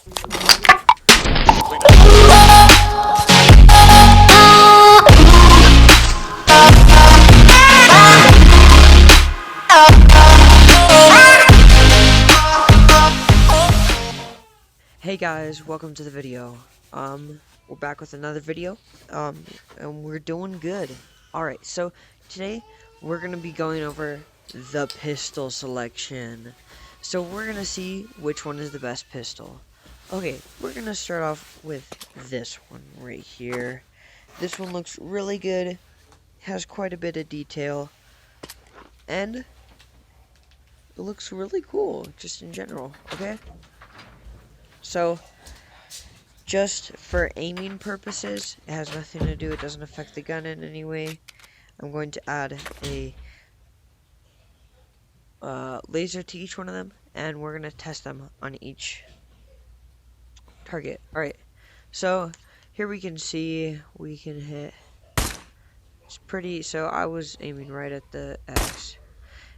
Hey guys, welcome to the video. We're back with another video. And we're doing good. Alright, so today we're gonna be going over the pistol selection. So we're gonna see which one is the best pistol. Okay, we're gonna start off with this one right here. This one looks really good, has quite a bit of detail, and it looks really cool, just in general, okay? So, just for aiming purposes, it has nothing to do, it doesn't affect the gun in any way. I'm going to add a laser to each one of them, and we're going to test them on each target. Alright, so here we can see we can hit, it's pretty, so I was aiming right at the X,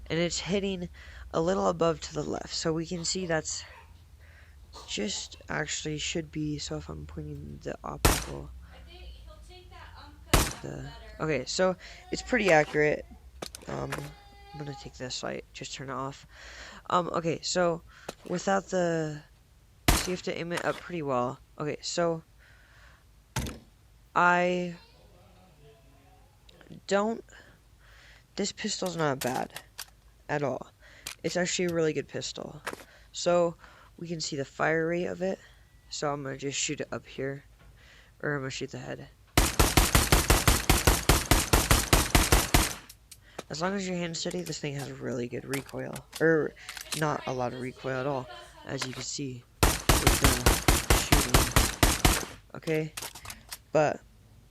and it's hitting a little above to the left, so we can see that's just actually should be, so if I'm pointing the optical, okay, so it's pretty accurate. I'm gonna take this light, just turn it off. Okay, so without the, so you have to aim it up pretty well. Okay, so I don't, this pistol's not bad at all. It's actually a really good pistol. So we can see the fire rate of it. So I'm gonna just shoot it up here, or I'm gonna shoot the head. As long as your hand's steady, this thing has really good recoil. Or, not a lot of recoil at all, as you can see with the shooting. Okay? But,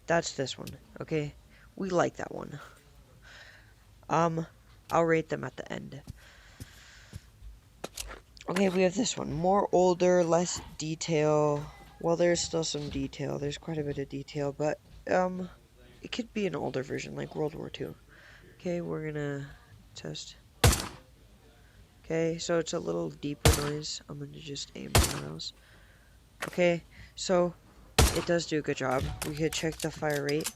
that's this one, okay? We like that one. I'll rate them at the end. Okay, we have this one. More older, less detail. Well, there's still some detail. There's quite a bit of detail, but, it could be an older version, like World War II. Okay, we're gonna test. Okay, so it's a little deeper noise. I'm gonna just aim somewhere else. Okay, so it does do a good job. We could check the fire rate,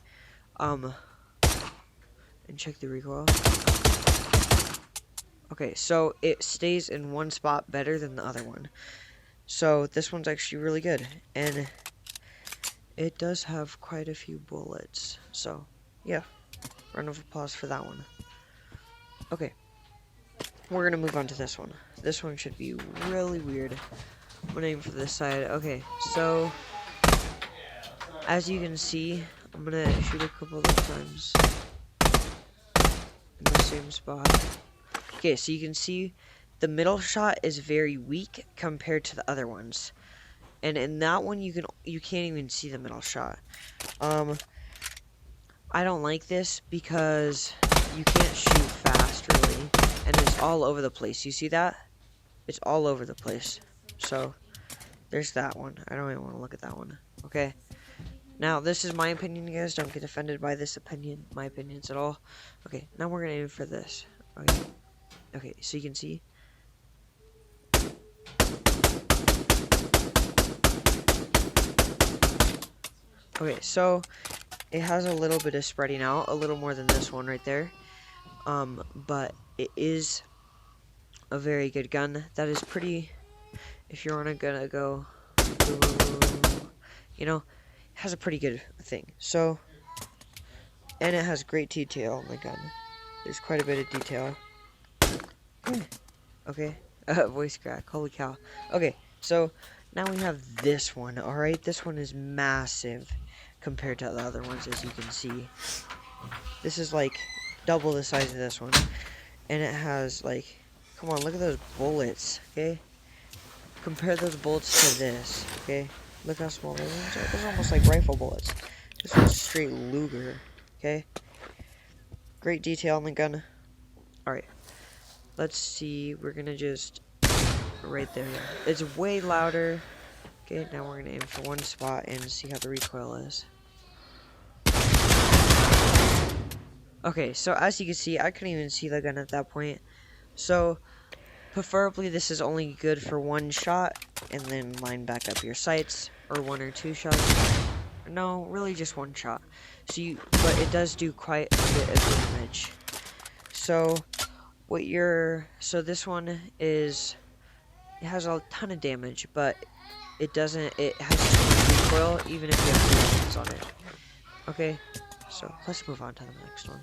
and check the recoil. Okay, so it stays in one spot better than the other one. So this one's actually really good, and it does have quite a few bullets. So, yeah. Round of applause for that one. Okay. We're gonna move on to this one. This one should be really weird. I'm gonna aim for this side. Okay, so as you can see, I'm gonna shoot a couple of times in the same spot. Okay, so you can see the middle shot is very weak compared to the other ones. And in that one you can't even see the middle shot. I don't like this because you can't shoot fast, really, and it's all over the place. You see that? It's all over the place. So, there's that one. I don't even want to look at that one. Okay? Now, this is my opinion, you guys. Don't get offended by this opinion, my opinions at all. Okay, now we're going to aim for this. Okay, so you can see. Okay, so it has a little bit of spreading out, a little more than this one right there. But it is a very good gun. That is pretty, if you're gonna go, you know, it has a pretty good thing. So, and it has great detail on the gun. There's quite a bit of detail. Okay, voice crack, holy cow. Okay, so now we have this one, alright? This one is massive compared to the other ones, as you can see. This is like double the size of this one, and it has like, come on, look at those bullets. Okay, compare those bullets to this. Okay, look how small those ones are. Those are almost like rifle bullets. This one's straight Luger. Okay, great detail on the gun. Alright, let's see, we're gonna just right there. It's way louder. Okay, now we're gonna aim for one spot and see how the recoil is. Okay, so as you can see, I couldn't even see the gun at that point. So, Preferably this is only good for one shot, and then line back up your sights, or 1 or 2 shots. No, really just 1 shot. But it does do quite a bit of damage. So this one is, it has a ton of damage, but it has recoil even if you have 2 weapons on it. Okay, so let's move on to the next one.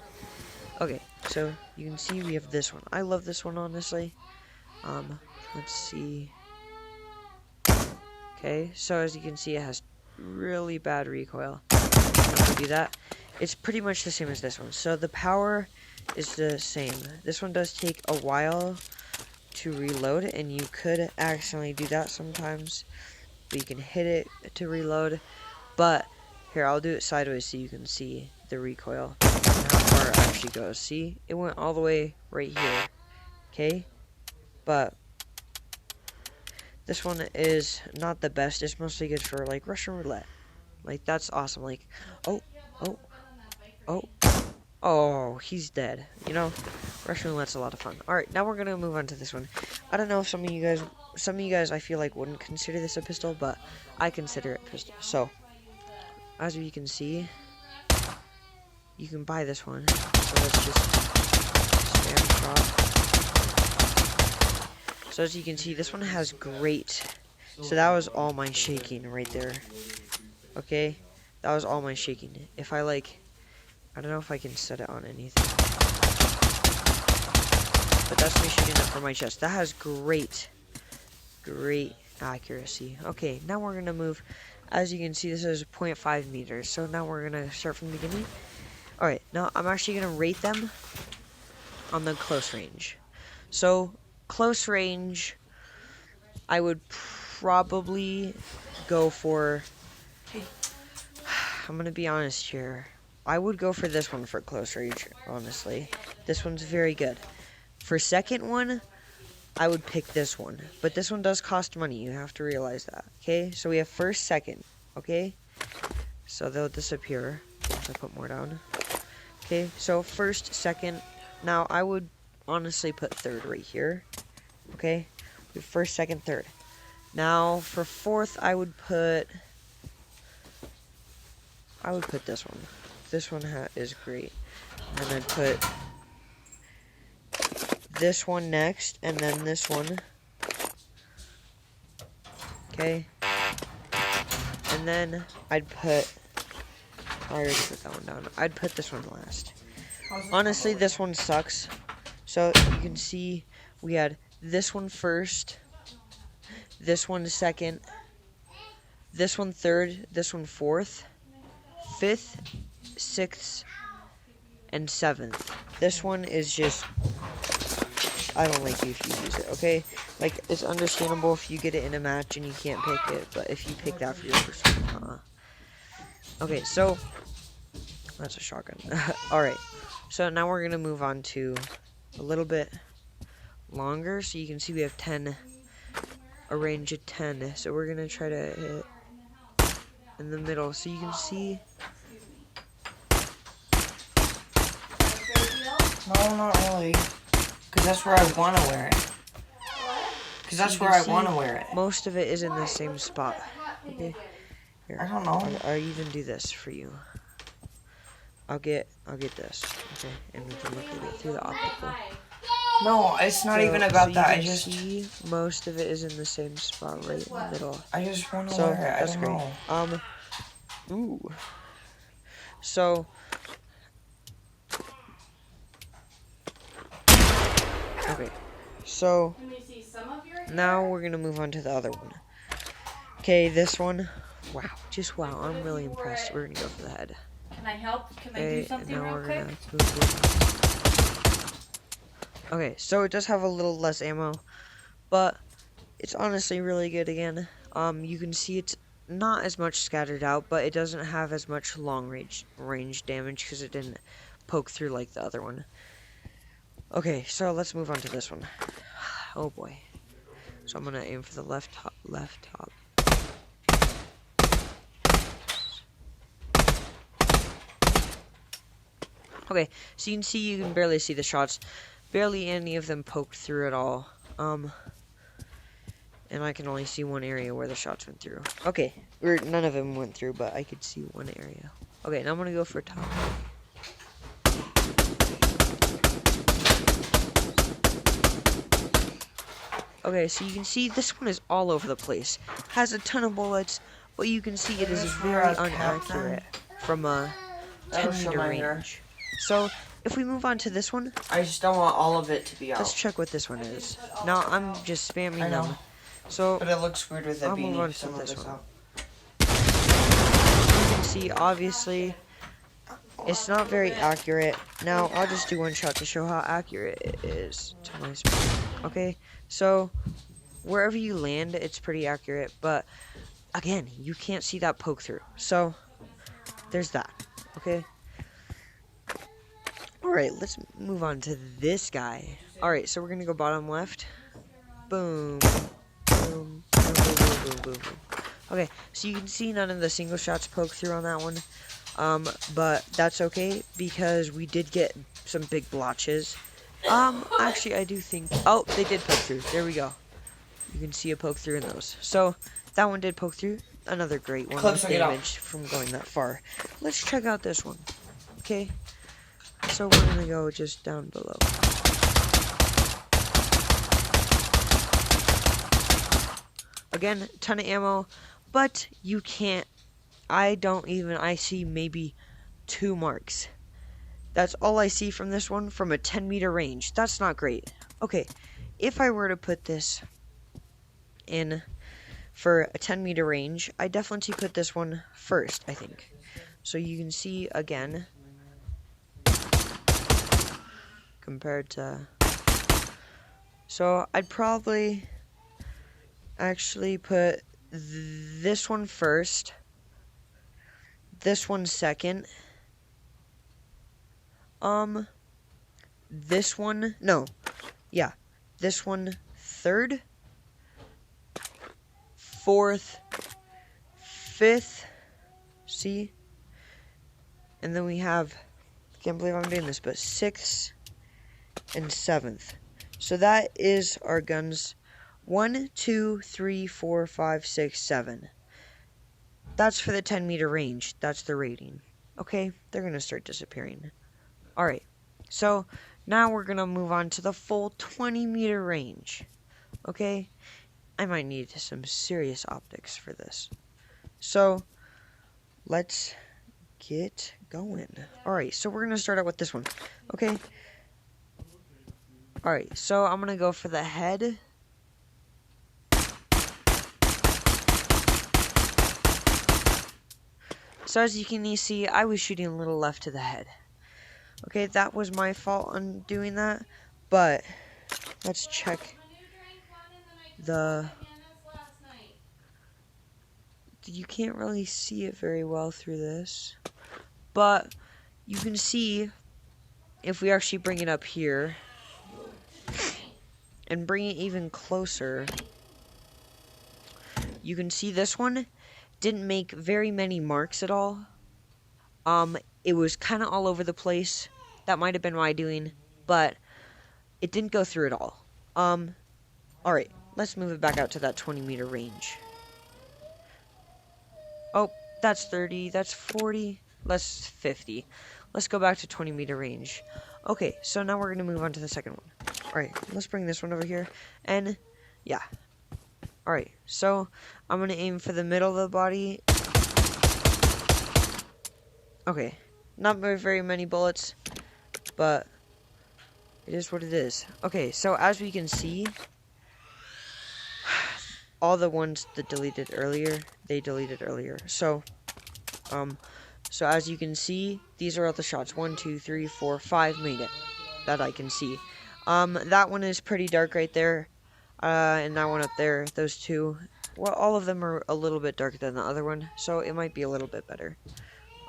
Okay, so you can see we have this one. I love this one, honestly. Let's see. Okay, so as you can see, it has really bad recoil. Do that. It's pretty much the same as this one. So the power is the same. This one does take a while to reload, and you could accidentally do that sometimes. But you can hit it to reload. But here, I'll do it sideways so you can see the recoil and how far it actually goes. See, it went all the way right here. Okay, but this one is not the best. It's mostly good for like Russian roulette. Like, that's awesome. Like, oh, he's dead. You know, Russian roulette's a lot of fun. Alright, now we're gonna move on to this one. I don't know if some of you guys I feel like wouldn't consider this a pistol, but I consider it a pistol. So, as you can see, you can buy this one. So let's just spam shot. So as you can see, this one has great. So that was all my shaking right there. Okay, that was all my shaking. If I I don't know if I can set it on anything. But that's me shooting up from my chest. That has great accuracy. Okay, now we're gonna move. As you can see, this is 0.5 meters. So now we're gonna start from the beginning. Alright, now I'm actually gonna rate them on the close range. So, close range, I would probably go for, I'm gonna be honest here, I would go for this one for close range, honestly. This one's very good. For second one, I would pick this one. But this one does cost money, you have to realize that. Okay, so we have first, second, okay? So they'll disappear if I put more down. Okay, so first, second, now I would honestly put third right here. Okay, we have first, second, third. Now for fourth, I would put this one. This one is great. And I'd put this one next, and then this one. Okay. And then I'd put, I already put that one down. I'd put this one last. Honestly, this one sucks. So you can see we had this one first, this one second, this one third, this one fourth, fifth, sixth, and seventh. This one is just, I don't like you if you use it, okay? Like, it's understandable if you get it in a match and you can't pick it, but if you pick that for your first one, Okay, so, that's a shotgun. Alright, so now we're gonna move on to a little bit longer, so you can see we have 10, a range of 10, so we're gonna try to hit in the middle, so you can see. No, not really, because that's where I want to wear it. Because that's where I want to wear it. Most of it is in the same spot. Okay, here, I don't know. I'll even do this for you. I'll get this, okay, and we can look at it through the optical. No, it's not even about that. I just see most of it is in the same spot, right in the middle. I just want to wear it. That's great. Ooh. So. Okay. So. Now we're gonna move on to the other one. Okay, this one. Wow, just wow. I'm really impressed. We're gonna go for the head. Can I help? Can I do something real quick? Okay, so it does have a little less ammo, but it's honestly really good again. You can see it's not as much scattered out, but it doesn't have as much long range damage because it didn't poke through like the other one. Okay, so let's move on to this one. Oh boy. So I'm gonna aim for the left top. Okay, so you can barely see the shots. Barely any of them poked through at all. And I can only see one area where the shots went through. Okay, or none of them went through, but I could see one area. Okay, now I'm gonna go for top. Okay, so you can see this one is all over the place. Has a ton of bullets, but you can see it is very inaccurate from a 10-meter range. So, if we move on to this one, I just don't want all of it to be out. let's check what this one is. Now, I'm just spamming I know. them. So, But it looks weird with that I'll beanie. move on to Some of this it's one. out. You can see, obviously, it's not very accurate. Now, I'll just do one shot to show how accurate it is to my spawn. Okay, so wherever you land, it's pretty accurate, but again, you can't see that poke through. So, there's that. Okay. Alright, let's move on to this guy. Alright, so we're gonna go bottom left. Boom. Boom. Boom, boom, boom, boom, boom, boom. Okay, so you can see none of the single shots poke through on that one. But that's okay because we did get some big blotches. Actually, I do think... Oh, they did poke through. There we go. You can see a poke through in those. So, that one did poke through. Another great one with damage from going that far. Let's check out this one. Okay? So, we're gonna go just down below. Again, ton of ammo, but you can't... I see maybe 2 marks. That's all I see from this one from a 10-meter range. That's not great. Okay, if I were to put this in for a 10-meter range, I definitely put this one first, I think. So you can see again, compared to... So I'd probably actually put this one first, this one second, this one, no, yeah, this one third, fourth, fifth, see, and then we have, I can't believe I'm doing this, but 6th and 7th. So that is our guns. 1, 2, 3, 4, 5, 6, 7. That's for the 10-meter range. That's the rating. Okay, they're gonna start disappearing. Alright, so now we're gonna move on to the full 20-meter range. Okay, I might need some serious optics for this. So, let's get going. Alright, so we're gonna start out with this one. Okay. Alright, so I'm gonna go for the head. So as you can see, I was shooting a little left to the head. Okay, that was my fault on doing that, but let's check the... You can't really see it very well through this, but you can see if we actually bring it up here and bring it even closer, you can see this one didn't make very many marks at all. It was kind of all over the place. That might have been my doing, but it didn't go through at all. Alright, let's move it back out to that 20-meter range. Oh, that's 30, that's 40, that's 50. Let's go back to 20-meter range. Okay, so now we're going to move on to the second one. Alright, let's bring this one over here, and yeah. Alright, so I'm going to aim for the middle of the body. Okay, not very many bullets, but it is what it is. Okay, so as we can see, all the ones that deleted earlier, they deleted earlier. So as you can see, these are all the shots. 1, 2, 3, 4, 5 made it that I can see. That one is pretty dark right there, and that one up there, those two. Well, all of them are a little bit darker than the other one, so it might be a little bit better.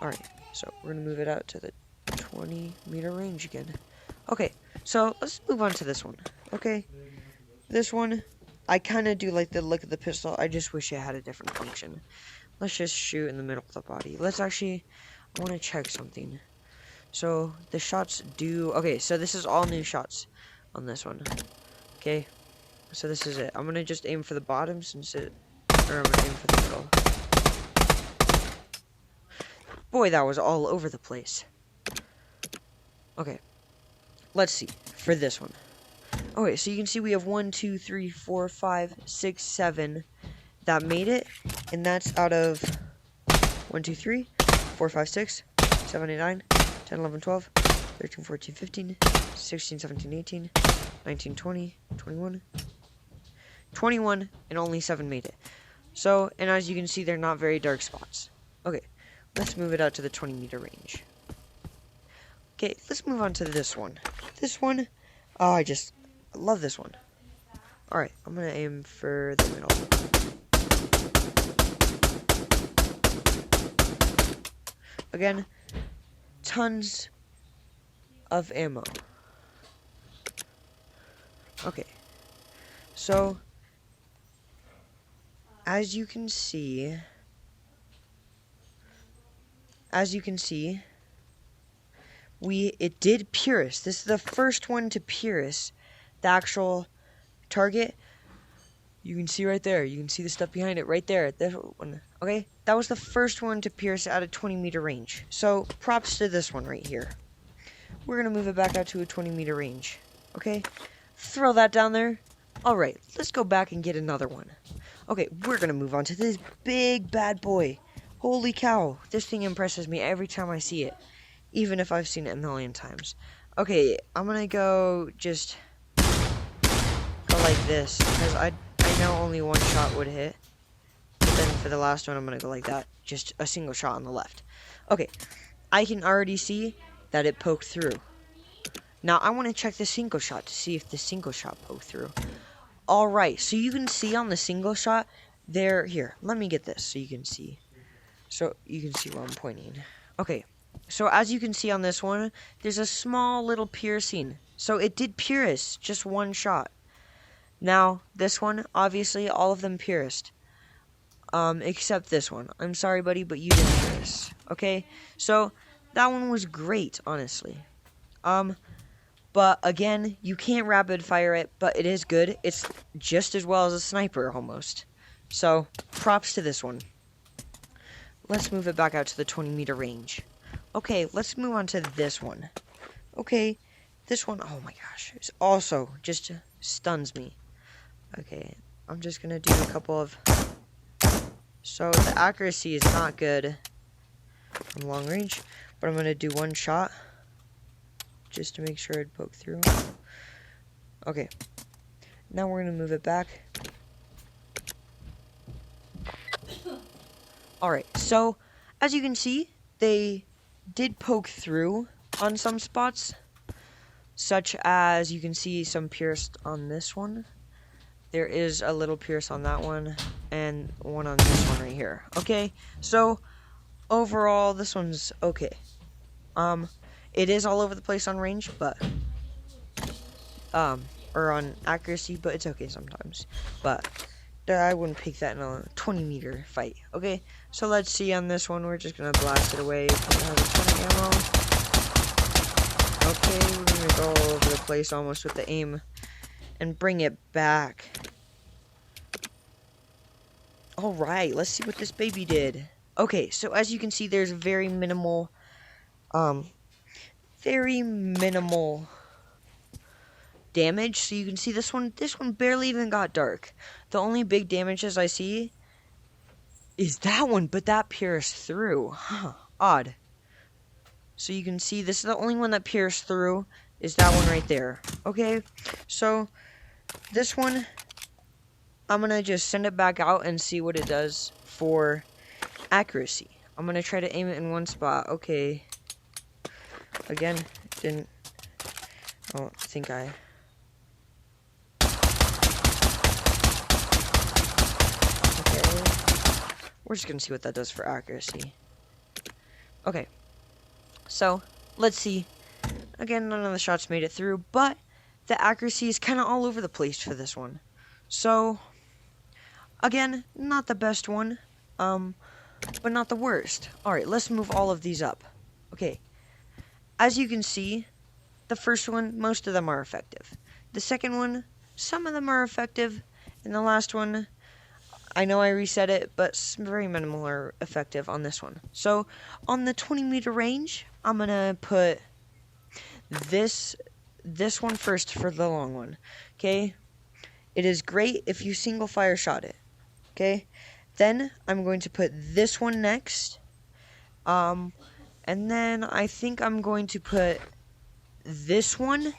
Alright, so we're going to move it out to the 20-meter range again. Okay, so let's move on to this one. Okay, this one, I kind of do like the look of the pistol. I just wish it had a different function. Let's just shoot in the middle of the body. Let's actually, I want to check something. So, the shots do, okay, so this is all new shots on this one. Okay, So this is it. I'm gonna just aim for the bottom since it, or I'm gonna aim for the middle. Boy, that was all over the place. Okay, let's see for this one. Okay, so you can see we have 1, 2, 3, 4, 5, 6, 7 that made it, and that's out of 1, 2, 3, 4, 5, 6, 7, 8, 9, 10, 11, 12, 13, 14, 15, 16, 17, 18, 19, 20, 21, 21, and only 7 made it. So, and as you can see, they're not very dark spots. Okay, let's move it out to the 20-meter range. Okay, let's move on to this one. This one, oh, I love this one. Alright, I'm gonna aim for the middle. Again, tons of ammo. Okay, so as you can see, it did pierce. This is the first one to pierce the actual target. You can see right there. You can see the stuff behind it right there. This one. Okay, that was the first one to pierce at a 20-meter range. So props to this one right here. We're gonna move it back out to a 20-meter range. Okay, throw that down there. All right, let's go back and get another one. Okay, we're gonna move on to this big bad boy. Holy cow, this thing impresses me every time I see it, even if I've seen it a million times. Okay, I'm gonna go like this, because I know only one shot would hit. But then for the last one, I'm gonna go like that, just a single shot on the left. Okay, I can already see that it poked through. Now, I want to check the single shot to see if the single shot poked through. Alright, so you can see on the single shot, here, let me get this so you can see. So you can see where I'm pointing. Okay, so as you can see on this one, there's a small little piercing. So it did pierce, just one shot. Now, this one, obviously, all of them pierced. Except this one. I'm sorry, buddy, but you didn't pierce. Okay? So, that one was great, honestly. But again, you can't rapid fire it, but it is good. It's just as well as a sniper, almost. So, props to this one. Let's move it back out to the 20-meter range. Okay, let's move on to this one. Okay, this one, oh my gosh, it's also just stuns me. Okay, I'm just gonna do a couple of... So, the accuracy is not good from long range, but I'm gonna do one shot just to make sure it poked through. Okay, now we're gonna move it back. Alright, so as you can see, they did poke through on some spots, such as you can see some pierced on this one. There is a little pierce on that one, and one on this one right here. Okay, so overall, this one's okay. It is all over the place on range, but, or on accuracy, but it's okay sometimes. But I wouldn't pick that in a 20-meter fight. Okay, so let's see on this one. We're just gonna blast it away. It has a ton of ammo. Okay, we're gonna go all over the place almost with the aim and bring it back. Alright, let's see what this baby did. Okay, so as you can see, there's very minimal damage. So you can see this one barely even got dark. The only big damages I see is that one, but that pierced through. Huh, odd. So you can see this is the only one that pierced through is that one right there. Okay, so this one, I'm gonna just send it back out and see what it does for accuracy. I'm gonna try to aim it in one spot. Okay. Again, I don't think I... Okay. We're just gonna see what that does for accuracy. Okay. So, let's see. Again, none of the shots made it through, but the accuracy is kind of all over the place for this one. So, again, not the best one, but not the worst. Alright, let's move all of these up. Okay. As you can see, the first one, most of them are effective. The second one, some of them are effective, and the last one, I know I reset it, but very minimal are effective on this one. So on the 20-meter range, I'm gonna put this one first for the long one. Okay, it is great if you single fire shot it. Okay, then I'm going to put this one next. And then I think I'm going to put this one,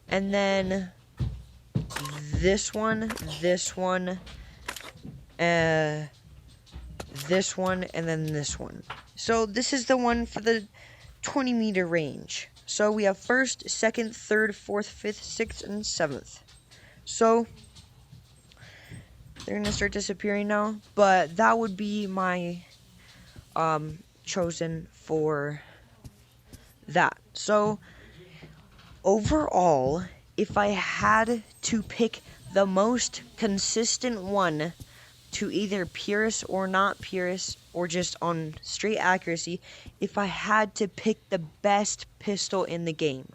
and then this one, this one, this one, and then this one. So this is the one for the 20-meter range. So we have first, second, third, fourth, fifth, sixth, and seventh. So they're gonna start disappearing now, but that would be my chosen for that. So overall, if I had to pick the most consistent one to either purist or not purist, or just on straight accuracy, if I had to pick the best pistol in the game,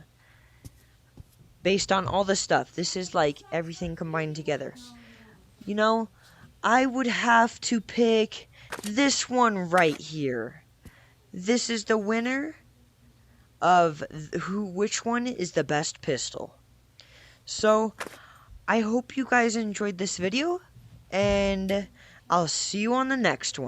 based on all the stuff, this is like everything combined together, you know, I would have to pick this one right here. This is the winner of which one is the best pistol. So I hope you guys enjoyed this video, and I'll see you on the next one.